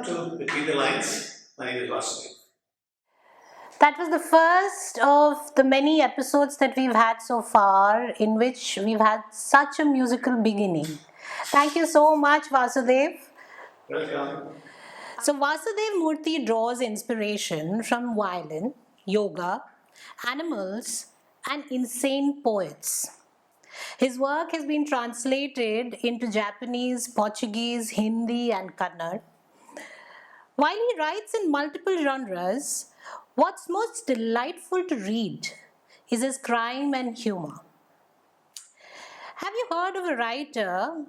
to Between the Lines. My name is Vasudev. That was the first of the many episodes that we've had so far in which we've had such a musical beginning. Thank you so much, Vasudev. Welcome. So, Vasudev Murthy draws inspiration from violin, yoga, animals, and insane poets. His work has been translated into Japanese, Portuguese, Hindi, and Kannada. While he writes in multiple genres, what's most delightful to read is his crime and humor. Have you heard of a writer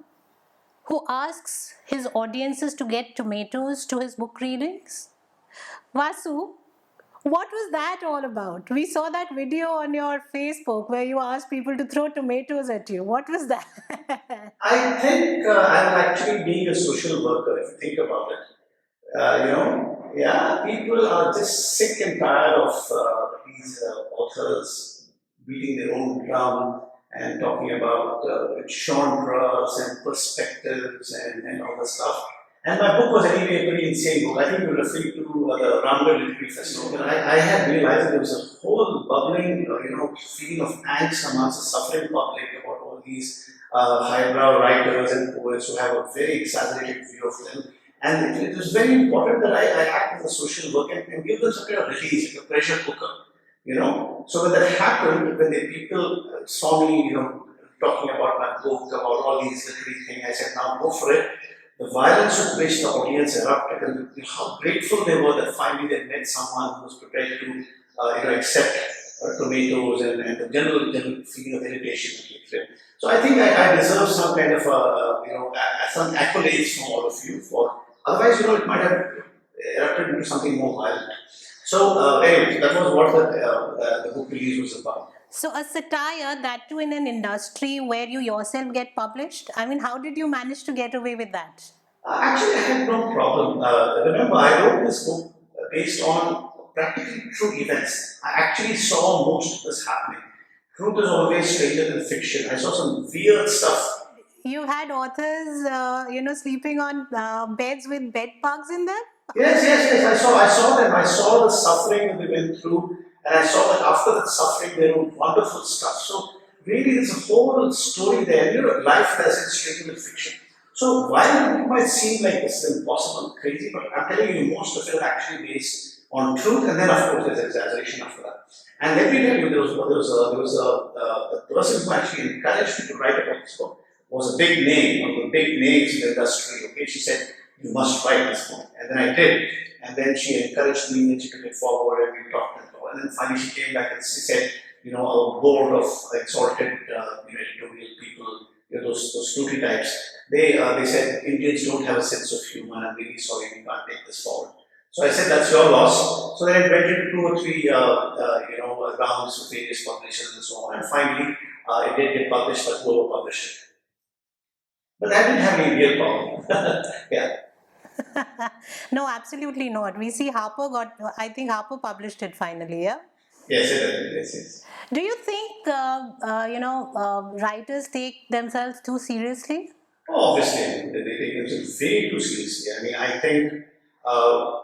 who asks his audiences to get tomatoes to his book readings? Vasu, what was that all about? We saw that video on your Facebook where you asked people to throw tomatoes at you. What was that? I think I'm actually being a social worker, if you think about it. Yeah, people are just sick and tired of these authors beating their own drum and talking about genres and perspectives and all the stuff. And my book was anyway a pretty insane book. I think you were referring to the Ramgarh Literary Festival. And I had realized that there was a whole bubbling, feeling of angst amongst the suffering public about all these highbrow writers and poets who have a very exaggerated view of them. And it was very important that I act as a social worker and give them some kind of release, like a pressure cooker, So when that happened, when the people saw me, talking about my book, about all these literary things, I said, now go for it. The violence with which the audience erupted and how grateful they were that finally they met someone who was prepared to, accept tomatoes and the general feeling of irritation that came through. So I think I deserve some kind of, some accolades from all of you for. Otherwise, it might have erupted into something more violent. So, anyway, that was what the book release was about. So, a satire, that too in an industry where you yourself get published? I mean, how did you manage to get away with that? Actually, I had no problem. Remember, I wrote this book based on practically true events. I actually saw most of this happening. Truth is always stranger than fiction. I saw some weird stuff. You had authors, sleeping on beds with bed bugs in them? Yes. I saw them. I saw the suffering that they went through, and I saw that after that suffering, they wrote wonderful stuff. So really, there's a whole story there. Life doesn't stranger than fiction. So while it might seem like this is impossible, crazy, but I'm telling you, most of it is actually based on truth, and then of course there's exaggeration after that. And let me tell you, the person who actually encouraged me to write about this book was a big name, one of the big names in the industry. Okay, she said, "You must write this book," and then I did. And then she encouraged me, and she took it forward, and we talked and talked. And then finally she came back and she said, our board of exalted, editorial people, those snooty types, they said Indians don't have a sense of humor. I'm really sorry, we can't take this forward. So I said, that's your loss. So then it went into 2 or 3, rounds with various publishers and so on. And finally, it did get published, but whoever published it. But I didn't have any real problem. Yeah. No, absolutely not. We see I think Harper published it finally, yeah? Yes, it is. Yes. Do you think, writers take themselves too seriously? Oh, obviously, they take themselves way too seriously. I mean, I think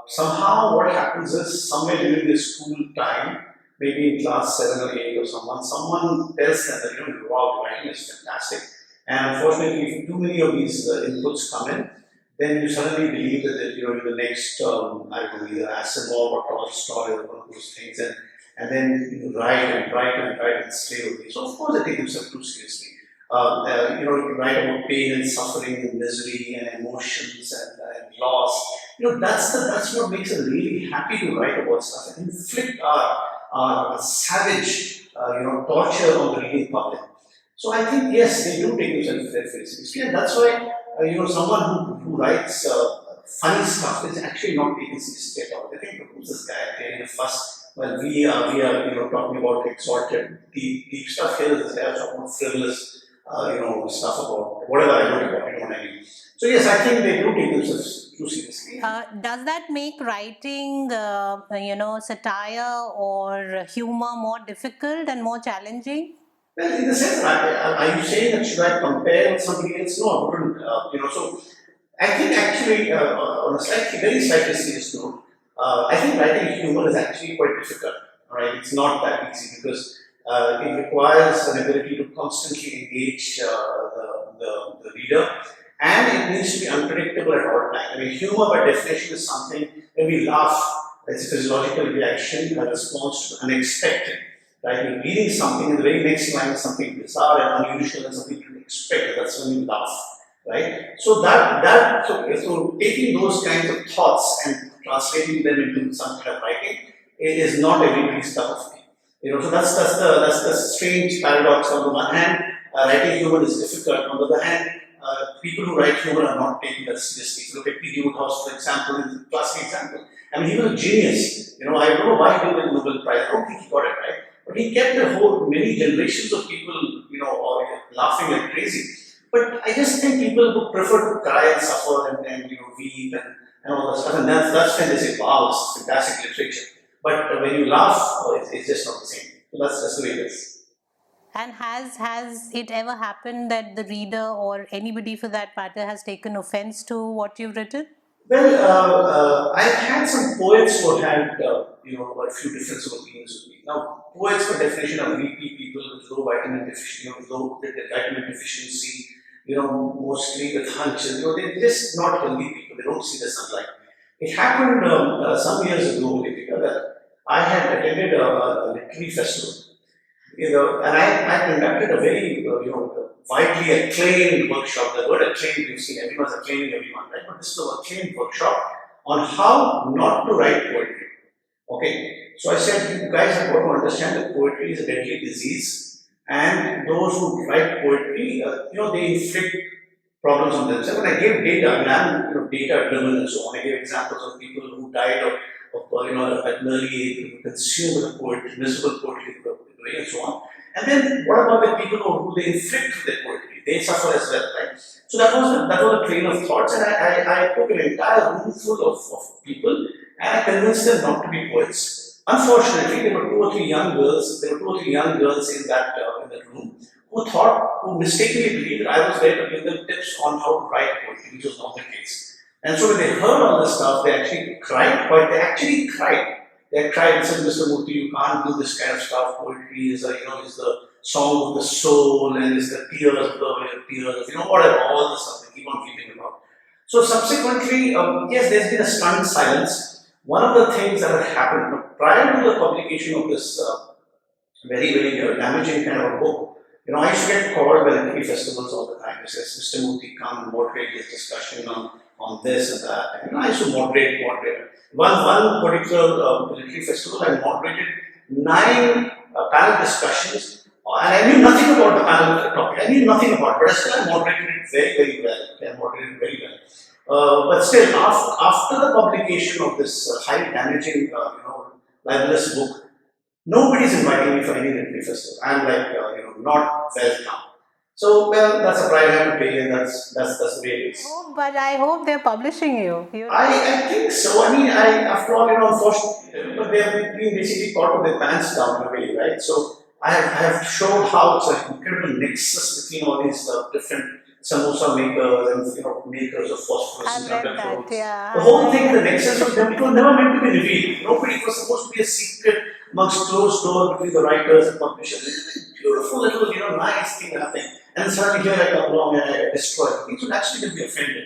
somehow what happens is somewhere during the school time, maybe in class 7 or 8 or someone tells them that, wow, writing is fantastic. And unfortunately, if too many of these inputs come in, then you suddenly believe that you're in the next, I don't know, either Asimov or Tolstoy or one of those things, and then you write and slay away. So of course they take themselves too seriously. You write about pain and suffering and misery and emotions and loss. That's what makes us really happy to write about stuff and inflict our savage, torture on the reading public. So I think yes, they do take themselves very seriously, and that's why someone who writes funny stuff is actually not taken seriously at all. They think, who's this guy creating a fuss? Well, we are talking about exalted deep stuff here. This guy is talking about frivolous stuff about whatever I wrote about. You know what I mean? So yes, I think they do take themselves too seriously. Does that make writing, satire or humor more difficult and more challenging? Well, in the sense, are you saying that should I compare with somebody else? No, I wouldn't. So I think actually, on a very slightly serious note, I think writing humor is actually quite difficult. All right, it's not that easy because it requires an ability to constantly engage the reader, and it needs to be unpredictable at all times. I mean, humor by definition is something when we laugh, it's a physiological reaction, a response to the unexpected. Right, you're reading something, and the very next line is something bizarre and unusual and something you didn't expect. That's when you laugh, right? So taking those kinds of thoughts and translating them into some kind of writing is not everybody's cup of tea. So that's the strange paradox. On the one hand, writing humor is difficult. On the other hand, people who write humor are not taking that seriously. So look at P. D. Woodhouse, for example, is a classic example. I mean, he was a genius. I don't know why he didn't win the Nobel Prize. I don't think he got it right. But he kept many generations of people, laughing like crazy. But I just think people who prefer to cry and suffer and weep and all that stuff, and that's when they say, wow, this is fantastic literature. But when you laugh, it's just not the same. So that's just the way it is. And has it ever happened that the reader or anybody for that matter has taken offense to what you've written? Well, I've had some poets who had, a few different opinions with me. Now, poets, by definition, are weepy people with low vitamin deficiency, vitamin deficiency, mostly with hunches. They're just not healthy people. They don't see the sunlight. It happened some years ago, Lipika, that I had attended a literary festival, and I conducted a very, widely acclaimed workshop. The word acclaimed, you've seen, everyone's acclaiming everyone, right? But this is an acclaimed workshop on how not to write poetry. Okay, so I said, you guys have got to understand that poetry is a deadly disease, and those who write poetry, they inflict problems on themselves. And I gave data, and I'm data driven and so on. I gave examples of people who died at an early age, who consumed the poetry, miserable poetry, and so on. And then what about the people who they inflict with their poetry? They suffer as well, right? So that was a train of thoughts, and I took an entire room full of people and I convinced them not to be poets. Unfortunately, there were two or three young girls. There were two or three young girls in that room who mistakenly believed that I was there to give them tips on how to write poetry, which was not the case. And so when they heard all this stuff, they actually cried. But they actually cried. They cried and said, "Mr. Murthy, you can't do this kind of stuff. Poetry is is the song of the soul and is the tears of the tears, whatever, all the stuff they keep on weeping about." So subsequently, yes, there's been a stunned silence. One of the things that had happened prior to the publication of this very, very damaging kind of a book, I used to get called by literary festivals all the time. It says, "Mr. Murthy, come moderate this discussion on this and that." And I used to moderate. One particular literary festival, I moderated 9 panel discussions, and I knew nothing about the panel topic. I knew nothing about it, but still I moderated it very, very well. I moderated it very well. But still, after the publication of this highly damaging, libelous book, nobody's inviting me for any literary festival. I'm like, not welcome. So, well, that's a price I have to pay, and that's the way it is. Oh, but I hope they're publishing you. I think so. I mean, after all, unfortunately, they have been basically caught with their pants down in a way, right? So I have showed how it's an incredible nexus between all these different samosa makers and makers of phosphorus and I've read conductor. that, yeah. The whole thing, the nexus was it was never meant to be revealed. Nobody, it was supposed to be a secret amongst closed doors between the writers and publishers. It's a beautiful little, nice thing happening. And suddenly here I come along and I destroy it. Things would actually be offended.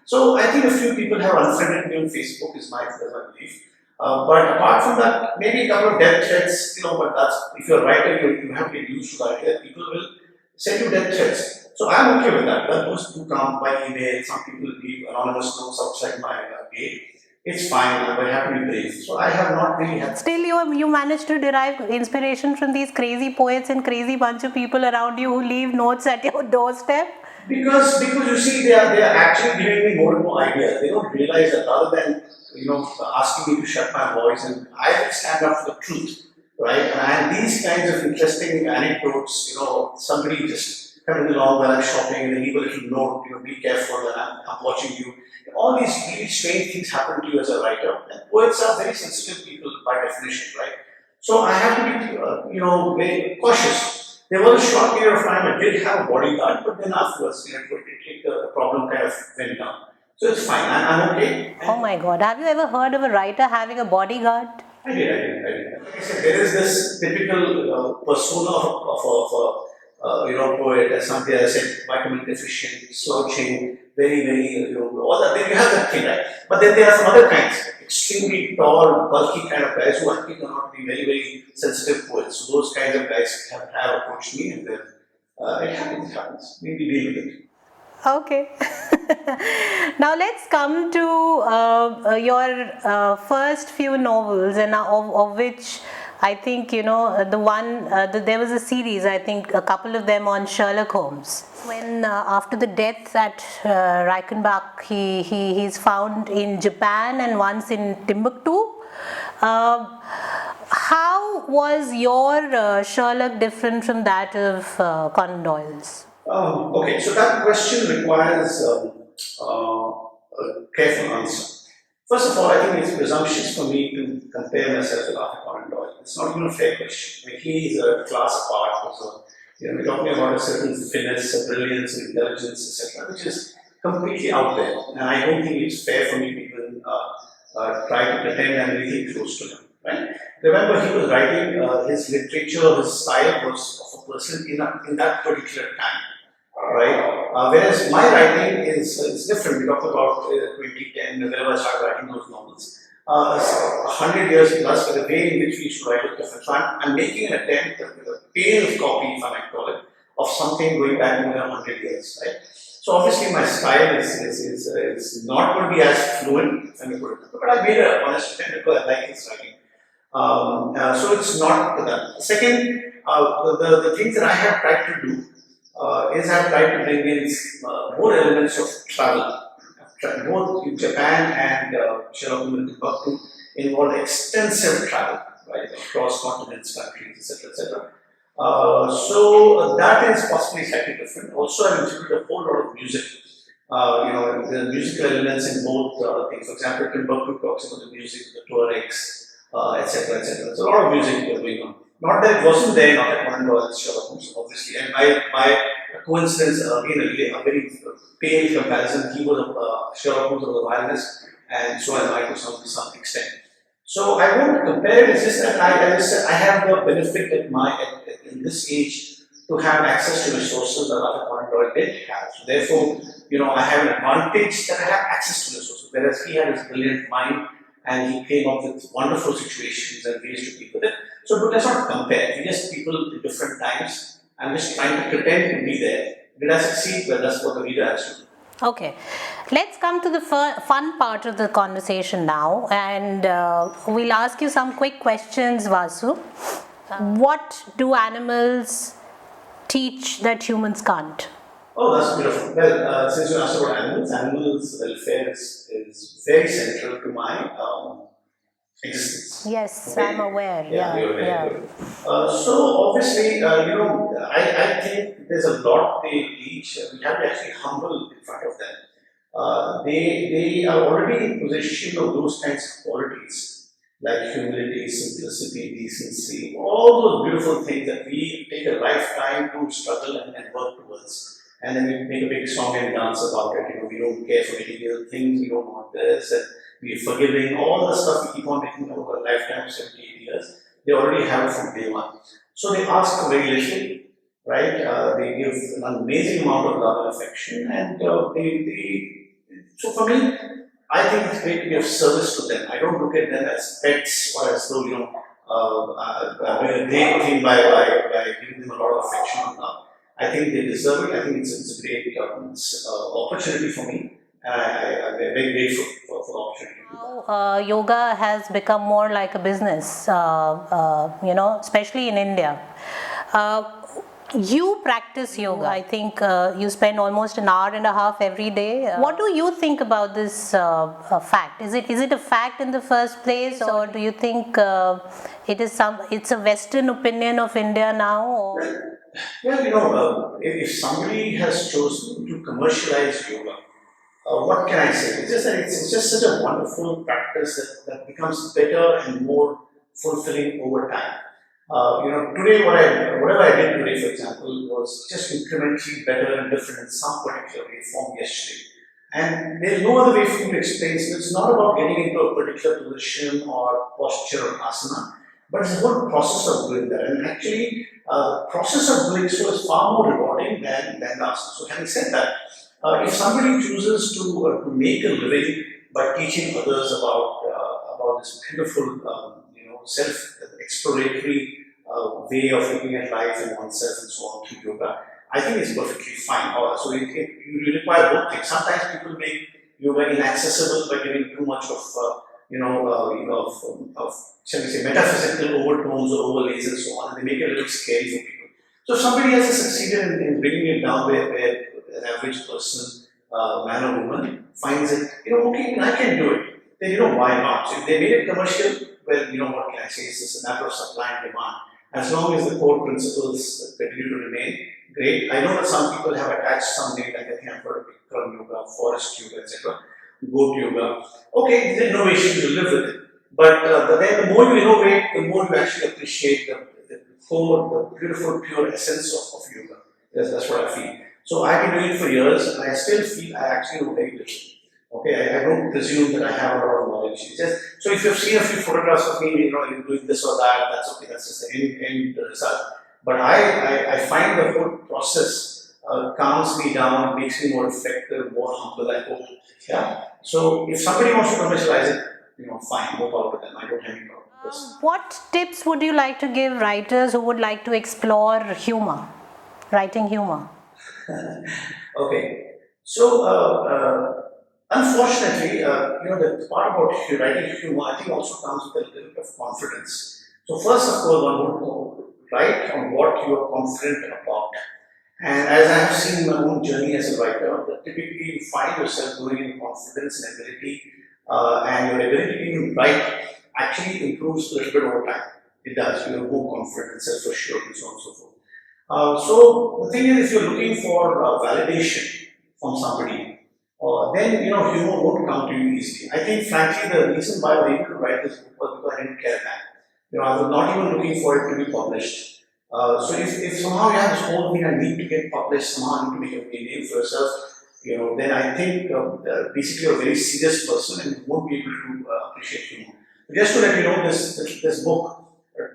So I think a few people have unfriended me on Facebook, is my belief. But apart from that, maybe a couple of death threats, but that's, if you're a writer, you have to get used to that. People will send you death threats. So I'm okay with that. Those do come by email. Some people leave anonymous notes outside my gate. It's fine. I'm very happy to be brave. So I have not really had. Still, you managed to derive inspiration from these crazy poets and crazy bunch of people around you who leave notes at your doorstep. Because you see, they are actually giving me more and more ideas. They don't realize that rather than asking me to shut my voice, and I will stand up for the truth, right? And these kinds of interesting anecdotes, somebody just coming along while I'm shopping and they leave a little note, be careful, and I'm watching you. All these really strange things happen to you as a writer. And poets are very sensitive people by definition, right? So I have to be, very cautious. There was a short period of time I did have a bodyguard, but then afterwards, the problem kind of went down. So it's fine. I'm okay. Oh my God. Have you ever heard of a writer having a bodyguard? I did. Like I said, there is this typical persona of a poet, as somebody else said, vitamin deficient, slouching, all that. Then you have that thing, right? But then there are some other kinds, extremely tall, bulky kind of guys who actually turn out to be very sensitive poets. So those kinds of guys have approached me, and then it happens. We deal with it. Okay. Now let's come to your first few novels, and of which I think the one there was a series. I think a couple of them on Sherlock Holmes. When after the death at Reichenbach, he's found in Japan and once in Timbuktu. Uh, how was your Sherlock different from that of Conan Doyle's? Okay, so that question requires a careful answer. First of all, I think it's presumptuous for me to compare myself with Arthur Conan Doyle. It's not even a fair question. I mean, he is a class apart. So, we're talking about a certain finesse, a brilliance, intelligence, etc., which is completely out there. And I don't think it's fair for me to even try to pretend I'm anything close to him. Right? Remember, he was writing his literature, his style was of a person in that particular time, right? Whereas my writing is different. We talk about 2010, whenever I started writing those novels. 100 years plus, but the way in which we used to write is different. So I'm making an attempt, a pale copy, if I might call it, of something going back more than 100 years, right? So obviously my style is not going to be as fluent, if I may put it, but I made an honest attempt because I like his writing. So it's not that. Second, the things that I have tried to do is I've tried to bring in more elements of travel. Both in Japan and Sherlock Holmes in Timbuktu involved extensive travel, right, across continents, countries, etc., etc. So that is possibly slightly different. Also, I've included a whole lot of music. The musical elements in both things. For example, Timbuktu talks about the music of the Tuaregs, etc., etc. There's a lot of music going on. Not that it wasn't there, not that Conan Doyle's Sherlock Holmes, obviously. And by coincidence, again, a very pale comparison, he was Sherlock Holmes was a violinist, and so am I to some extent. So I won't compare it. It's just that I just said I have the benefit in this age to have access to resources that other Conan Doyle didn't have. So therefore, I have an advantage that I have access to resources, whereas he had his brilliant mind and he came up with wonderful situations and ways to deal with it. So let's not compare. We just people in different times. I'm just trying to pretend to be there. Did I succeed? Well, that's what the reader has to do. Okay, let's come to the fun part of the conversation now, and we'll ask you some quick questions, Vasu. What do animals teach that humans can't? Oh, that's beautiful. Well, since you asked about animals' welfare is very central to my existence. Yes, Okay? I'm aware. Yeah, you're very Yeah. good. So obviously, I think there's a lot they teach. We have to actually humble in front of them. They are already in possession of those kinds of qualities like humility, simplicity, decency, all those beautiful things that we take a lifetime to struggle and work towards. And then we make a big song and dance about it. We don't care for material things, we don't want this, and we're forgiving, all the stuff we keep on making over a lifetime of 70, 80 years. They already have it from day one. So they ask for very little, right? They give an amazing amount of love and affection, and so for me, I think it's great to be of service to them. I don't look at them as pets or as though, they think by giving them a lot of affection and love. I think they deserve it. I think it's a great opportunity for me. I'm very grateful for the opportunity. Now, yoga has become more like a business, especially in India. You practice yoga. I think you spend almost an hour and a half every day. What do you think about this fact? Is it a fact in the first place, or do you think it's a Western opinion of India now? Or? Well, if somebody has chosen to commercialize yoga, what can I say? It's just that it's just such a wonderful practice that becomes better and more fulfilling over time. Today whatever I did today, for example, was just incrementally better and different in some particular way from yesterday. And there's no other way for you to explain. So it's not about getting into a particular position or posture or asana, but it's the whole process of doing that. And actually, the process of doing so is far more rewarding than the asana. So having said that, if somebody chooses to make a living by teaching others about this beautiful, self-exploratory way of looking at life and oneself and so on through yoga, I think it's perfectly fine. So you require both things. Sometimes people make yoga inaccessible by giving too much of shall we say, metaphysical overtones or overlays and so on, and they make it a little scary for people. So if somebody else has succeeded in bringing it down where an average person, man or woman, finds it, okay, I can do it. Then why not? So if they made it commercial, well, what can I say? It's just a matter of supply and demand. As long as the core principles continue to remain, great. I know that some people have attached some name, like I think I've heard of Bikram yoga, forest yoga, etc., goat yoga. Okay, these are innovations, you live with it. But then the more you innovate, the more you actually appreciate the core, the beautiful, pure essence of yoga. That's what I feel. So I've been doing it for years, and I still feel I actually know very little. Okay, I don't presume that I have a lot of knowledge. It's just, so if you've seen a few photographs of me, you're doing this or that, that's okay, that's just the end result. But I find the whole process calms me down, makes me more effective, more humble, I hope. Yeah. So if somebody wants to commercialize it, fine, no problem with them. I don't have any problem with this. What tips would you like to give writers who would like to explore humor, writing humor? Okay. So, unfortunately, the part about writing humor, I think also comes with a little bit of confidence. So first, of course, one would write on what you are confident about. And as I have seen my own journey as a writer, that typically you find yourself growing in confidence and ability, and your ability to write actually improves a little bit over time. It does. You're more confident and self-assured and so on and so forth. So the thing is, if you're looking for validation from somebody, then humor won't come to you easily. I think, frankly, the reason why I was able to write this book was because I didn't care that. I was not even looking for it to be published. So if somehow you have this whole thing, I need to get published, somehow I need to make a name for yourself, then I think basically you're a very serious person and you won't be able to appreciate humor. Just to let you know, this book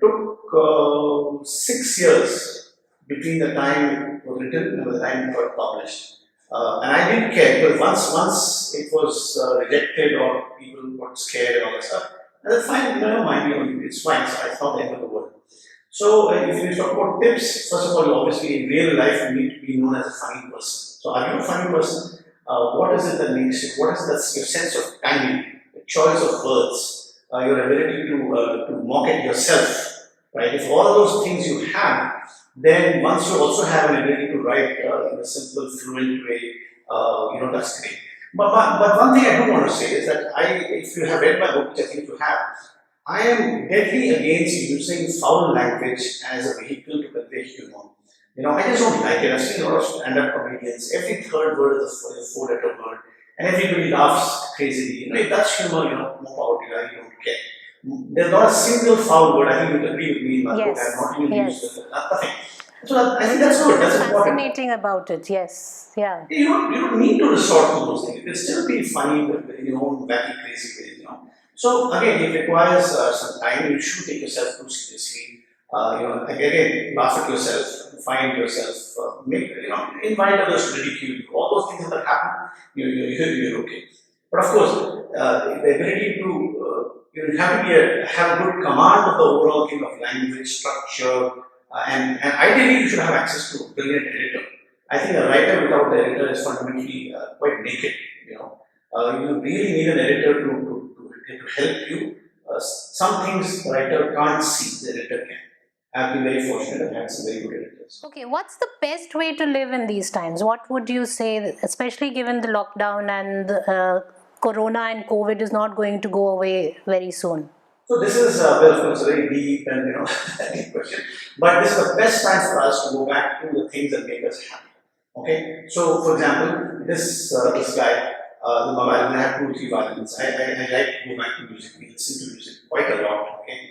took 6 years between the time it was written and the time it got published. And I didn't care because once it was rejected or people got scared and all that stuff, I said, fine, never mind, it's fine. So I thought the end of the world. So if you talk about tips, first of all, obviously in real life you need to be known as a funny person. So are you a funny person? What is it that makes you? What is that? Your sense of timing, the choice of words, your ability to mock at yourself, right? If all those things you have, then once you also have an ability to write in a simple, fluent way, that's great. But one thing I do want to say is that if you have read my book, which I think you have, I am deadly against using foul language as a vehicle to convey humor. I just don't like it. I've seen a lot of stand-up comedians. Every third word is a four-letter word, and everybody laughs crazily. If that's humor, more power to you. I don't care. There's not a single foul word. I think you'll agree with me in my book. I have not even used nothing. So I think that's good. That's important. Fascinating about it. Yes. Yeah. You don't need to resort to those things. You can still be funny in your own wacky, crazy ways. So again, it requires some time. You shouldn't take yourself too seriously. Again, laugh at yourself, find yourself, invite others to ridicule you. All those things that happen, you're okay. But of course, the ability to you have to have a good command of the overall thing of language, structure, and ideally you should have access to a brilliant editor. I think a writer without an editor is fundamentally quite naked. You really need an editor to help you. Some things the writer can't see, the editor can. I've been very fortunate and had some very good editors. Okay, what's the best way to live in these times? What would you say, especially given the lockdown and Corona and COVID is not going to go away very soon? So this is, well, of course, a very deep and deep question. But this is the best time for us to go back to the things that make us happy. Okay. So, for example, this guy. The violin, I have 2 or 3 violins. I like to go back to music. We listen to music quite a lot. Okay,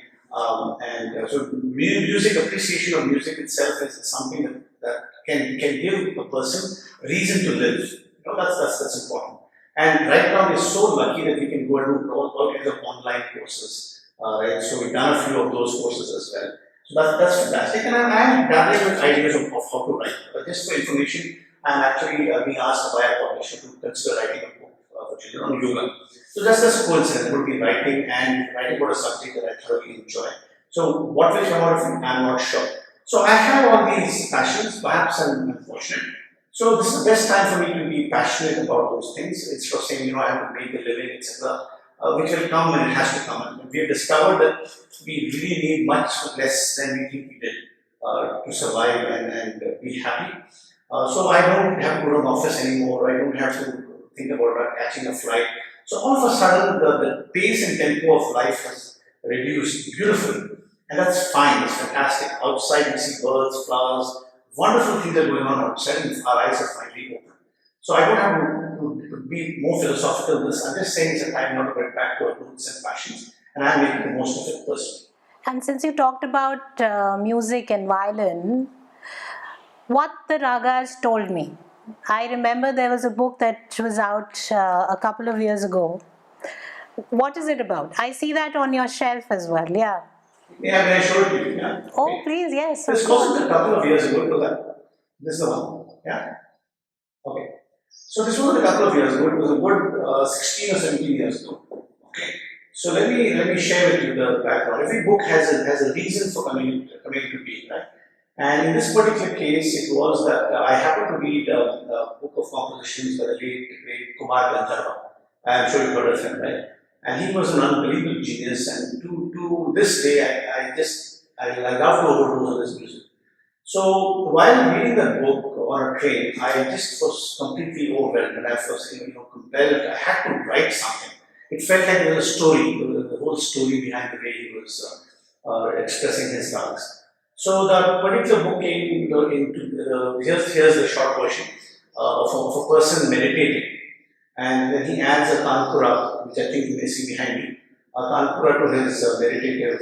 so music, appreciation of music itself is something that can give a person reason to live. That's important. And right now we're so lucky that we can go and do all kinds of online courses. Right? So we've done a few of those courses as well. So that's fantastic. And I'm dabbling with ideas of how to write. But just for information, I'm actually being asked by a publisher to consider writing a book for children on yoga. So that's a coincidence. I'm going to be writing about a subject that I thoroughly enjoy. So what will come out of it, I'm not sure. So I have all these passions. Perhaps I'm unfortunate. So this is the best time for me to be passionate about those things. Instead of saying, I have to make a living, etc., which will come when it has to come. And we have discovered that we really need much less than we think we did to survive and be happy. So I don't have to go to an office anymore. I don't have to think about catching a flight. So all of a sudden, the pace and tempo of life has reduced beautifully. And that's fine, it's fantastic. Outside we see birds, flowers, wonderful things are going on outside and our eyes are finally open. So I don't have to be more philosophical in this. I'm just saying it's a time now to get back to our roots and passions, and I'm making the most of it personally. And since you talked about music and violin, what the ragas told me. I remember there was a book that was out a couple of years ago. What is it about? I see that on your shelf as well. Yeah. Yeah, may I show it to you? Yeah. Oh, please, yes. This was a couple of years ago. It was that. This is the one. Yeah. Okay. So this was a couple of years ago. It was a good 16 or 17 years ago. Okay. So let me share with you the background. Every book has a reason for coming to be, right? And in this particular case, it was that I happened to read a book of compositions by the late great Kumar Gandharva. I'm sure you've heard of him, right? And he was an unbelievable genius. And to this day, I love to overdose on his music. So while reading that book on a train, I just was completely overwhelmed, and I was compelled. I had to write something. It felt like there was a story, the whole story behind the way he was expressing his thoughts. So the particular book came into here's the short version of a person meditating, and then he adds a tankura, which I think you may see behind me, a tankura to his meditative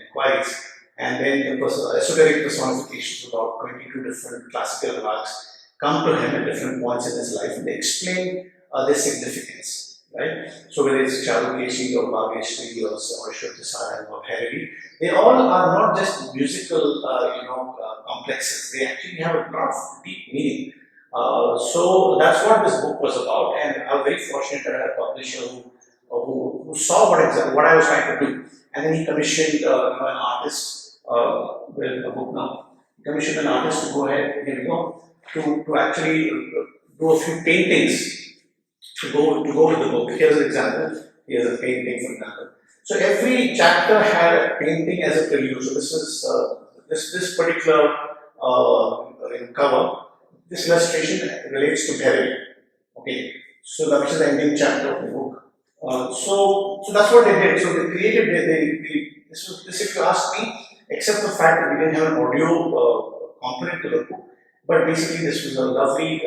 inquiries, and then the esoteric personifications, about 22 different classical works, come to him at different points in his life, and they explain their significance. Right? So whether it's Charukeshi or Bhageshri or Shrutisara or Bhairavi, they all are not just musical, complexes. They actually have a lot of deep meaning. So that's what this book was about, and I'm very fortunate that I had a publisher who saw what I was trying to do, and then he commissioned an artist with a book now. He commissioned an artist to go ahead, here we go, to actually do a few paintings to go with the book. Here's an example. Here's a painting, for example. So every chapter had a painting as a prelude. So this is this particular cover. This illustration relates to Bhairavi. Okay. So that is the ending chapter of the book. So that's what they did. So they created this. If you ask me, except the fact that we didn't have an audio component to the book, but basically this was a lovely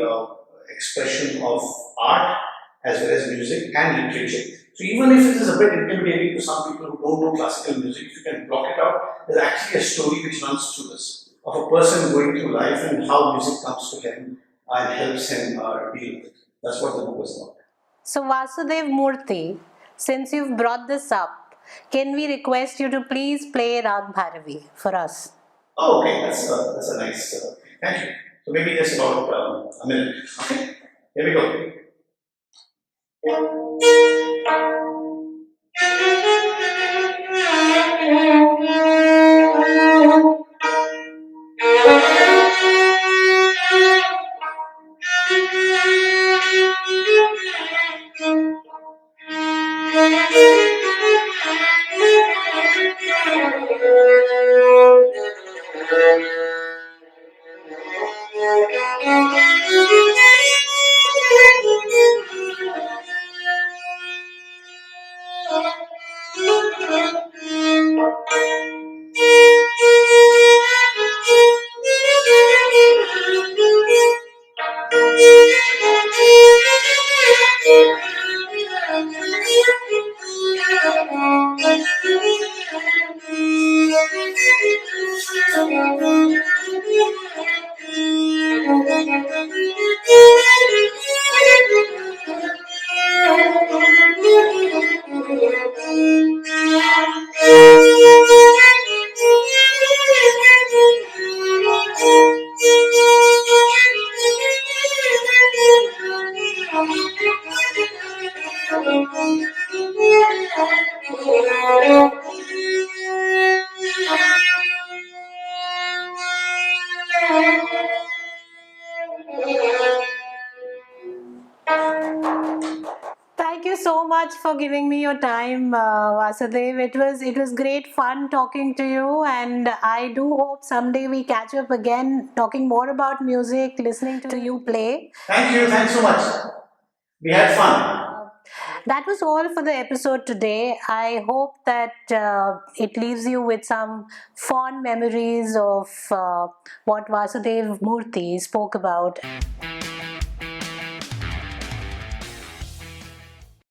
expression of art as well as music and literature. So even if it is a bit intimidating to some people who don't know classical music, if you can block it out, there's actually a story which runs through this of a person going through life and how music comes to him and helps him deal with it. That's what the book was about. So Vasudev Murthy, since you've brought this up, can we request you to please play Rag Bhairavi for us? Oh, okay, that's a nice. Thank you. So maybe just about a minute. Okay, here we go. Thank you so much for giving me your time, Vasudev. It was great fun talking to you, and I do hope someday we catch up again, talking more about music, listening to you play. Thank you. Thanks so much. We had fun. That was all for the episode today. I hope that it leaves you with some fond memories of what Vasudev Murthy spoke about.